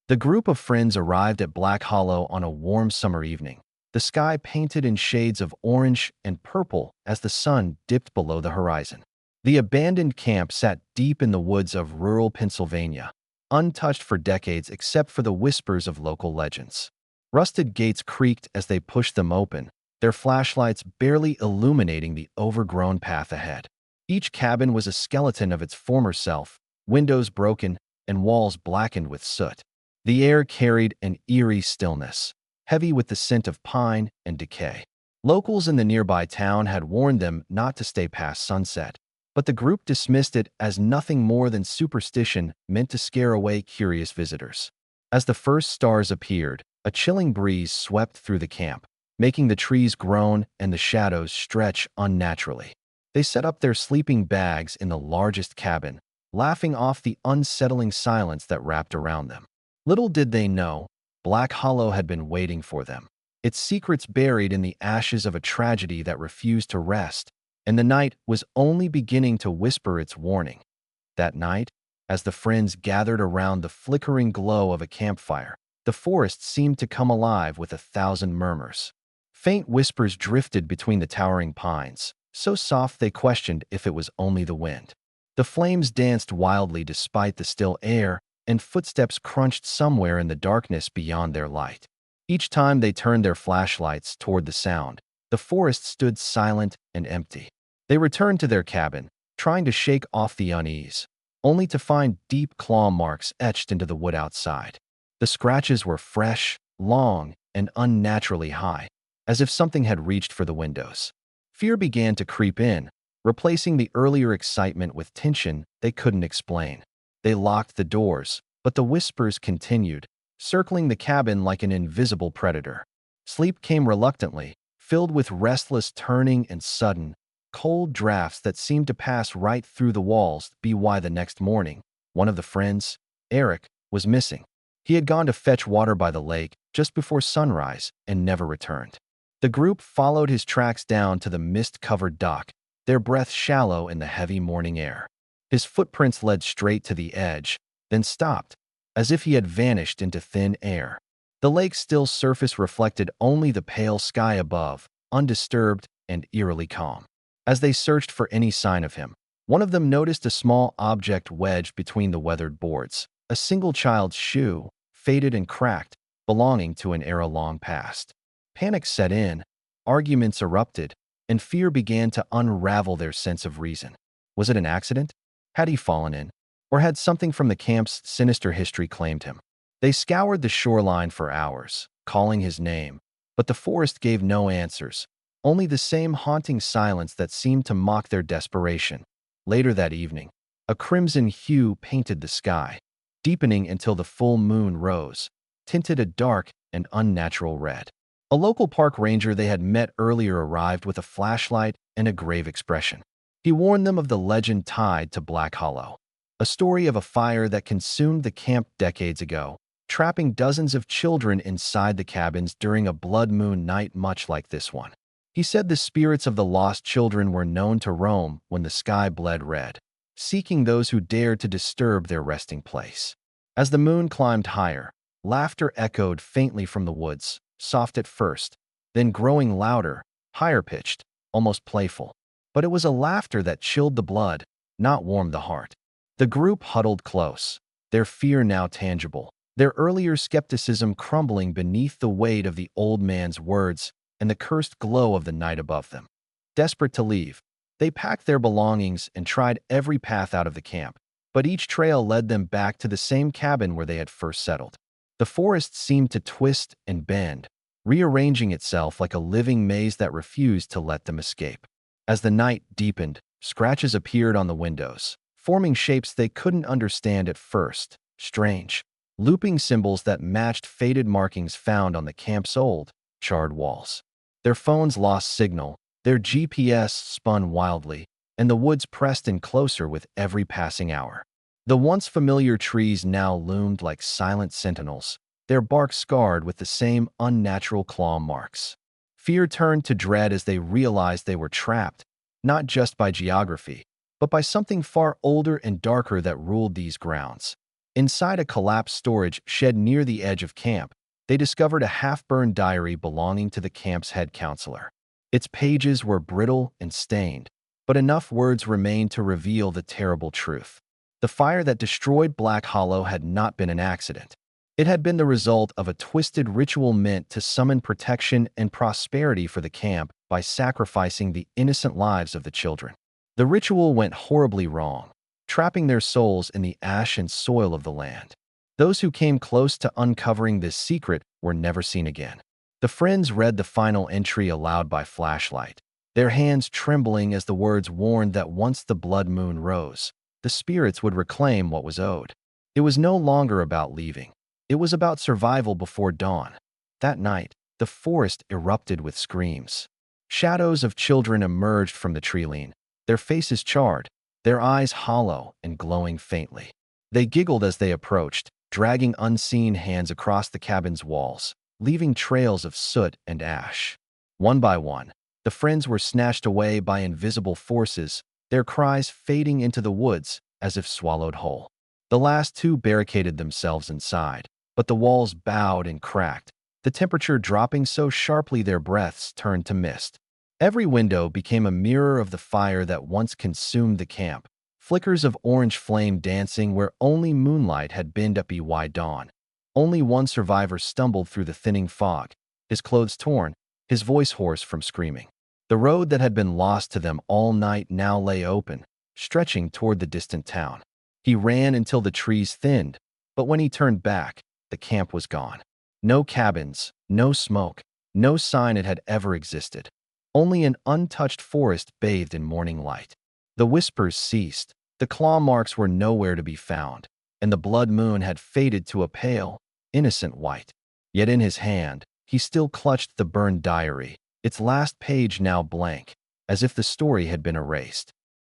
The group of friends arrived at Black Hollow on a warm summer evening, the sky painted in shades of orange and purple as the sun dipped below the horizon. The abandoned camp sat deep in the woods of rural Pennsylvania, untouched for decades except for the whispers of local legends. Rusted gates creaked as they pushed them open, their flashlights barely illuminating the overgrown path ahead. Each cabin was a skeleton of its former self, windows broken and walls blackened with soot. The air carried an eerie stillness, heavy with the scent of pine and decay. Locals in the nearby town had warned them not to stay past sunset, but the group dismissed it as nothing more than superstition meant to scare away curious visitors. As the first stars appeared, a chilling breeze swept through the camp, making the trees groan and the shadows stretch unnaturally. They set up their sleeping bags in the largest cabin, laughing off the unsettling silence that wrapped around them. Little did they know, Black Hollow had been waiting for them, its secrets buried in the ashes of a tragedy that refused to rest, and the night was only beginning to whisper its warning. That night, as the friends gathered around the flickering glow of a campfire, the forest seemed to come alive with 1,000 murmurs. Faint whispers drifted between the towering pines, so soft they questioned if it was only the wind. The flames danced wildly despite the still air, and footsteps crunched somewhere in the darkness beyond their light. Each time they turned their flashlights toward the sound, the forest stood silent and empty. They returned to their cabin, trying to shake off the unease, only to find deep claw marks etched into the wood outside. The scratches were fresh, long, and unnaturally high, as if something had reached for the windows. Fear began to creep in, replacing the earlier excitement with tension they couldn't explain. They locked the doors, but the whispers continued, circling the cabin like an invisible predator. Sleep came reluctantly, filled with restless turning and sudden, cold drafts that seemed to pass right through the walls. The next morning, one of the friends, Eric, was missing. He had gone to fetch water by the lake just before sunrise and never returned. The group followed his tracks down to the mist-covered dock, their breath shallow in the heavy morning air. His footprints led straight to the edge, then stopped, as if he had vanished into thin air. The lake's still surface reflected only the pale sky above, undisturbed and eerily calm. As they searched for any sign of him, one of them noticed a small object wedged between the weathered boards, a single child's shoe, faded and cracked, belonging to an era long past. Panic set in, arguments erupted, and fear began to unravel their sense of reason. Was it an accident? Had he fallen in? Or had something from the camp's sinister history claimed him? They scoured the shoreline for hours, calling his name, but the forest gave no answers, only the same haunting silence that seemed to mock their desperation. Later that evening, a crimson hue painted the sky, deepening until the full moon rose, tinted a dark and unnatural red. A local park ranger they had met earlier arrived with a flashlight and a grave expression. He warned them of the legend tied to Black Hollow, a story of a fire that consumed the camp decades ago, trapping dozens of children inside the cabins during a blood moon night much like this one. He said the spirits of the lost children were known to roam when the sky bled red, seeking those who dared to disturb their resting place. As the moon climbed higher, laughter echoed faintly from the woods, soft at first, then growing louder, higher-pitched, almost playful. But it was a laughter that chilled the blood, not warmed the heart. The group huddled close, their fear now tangible, their earlier skepticism crumbling beneath the weight of the old man's words and the cursed glow of the night above them. Desperate to leave, they packed their belongings and tried every path out of the camp, but each trail led them back to the same cabin where they had first settled. The forest seemed to twist and bend, rearranging itself like a living maze that refused to let them escape. As the night deepened, scratches appeared on the windows, forming shapes they couldn't understand at first, strange, looping symbols that matched faded markings found on the camp's old, charred walls. Their phones lost signal, their GPS spun wildly, and the woods pressed in closer with every passing hour. The once familiar trees now loomed like silent sentinels, their bark scarred with the same unnatural claw marks. Fear turned to dread as they realized they were trapped, not just by geography, but by something far older and darker that ruled these grounds. Inside a collapsed storage shed near the edge of camp, they discovered a half-burned diary belonging to the camp's head counselor. Its pages were brittle and stained, but enough words remained to reveal the terrible truth. The fire that destroyed Black Hollow had not been an accident. It had been the result of a twisted ritual meant to summon protection and prosperity for the camp by sacrificing the innocent lives of the children. The ritual went horribly wrong, trapping their souls in the ash and soil of the land. Those who came close to uncovering this secret were never seen again. The friends read the final entry aloud by flashlight, their hands trembling as the words warned that once the blood moon rose, the spirits would reclaim what was owed. It was no longer about leaving. It was about survival before dawn. That night, the forest erupted with screams. Shadows of children emerged from the treeline, their faces charred, their eyes hollow and glowing faintly. They giggled as they approached, dragging unseen hands across the cabin's walls, leaving trails of soot and ash. One by one, the friends were snatched away by invisible forces, their cries fading into the woods as if swallowed whole. The last two barricaded themselves inside, but the walls bowed and cracked, the temperature dropping so sharply their breaths turned to mist. Every window became a mirror of the fire that once consumed the camp, flickers of orange flame dancing where only moonlight had been at by dawn. Only one survivor stumbled through the thinning fog, his clothes torn, his voice hoarse from screaming. The road that had been lost to them all night now lay open, stretching toward the distant town. He ran until the trees thinned, but when he turned back, the camp was gone. No cabins, no smoke, no sign it had ever existed. Only an untouched forest bathed in morning light. The whispers ceased, the claw marks were nowhere to be found, and the blood moon had faded to a pale, innocent white. Yet in his hand, he still clutched the burned diary, its last page now blank, as if the story had been erased.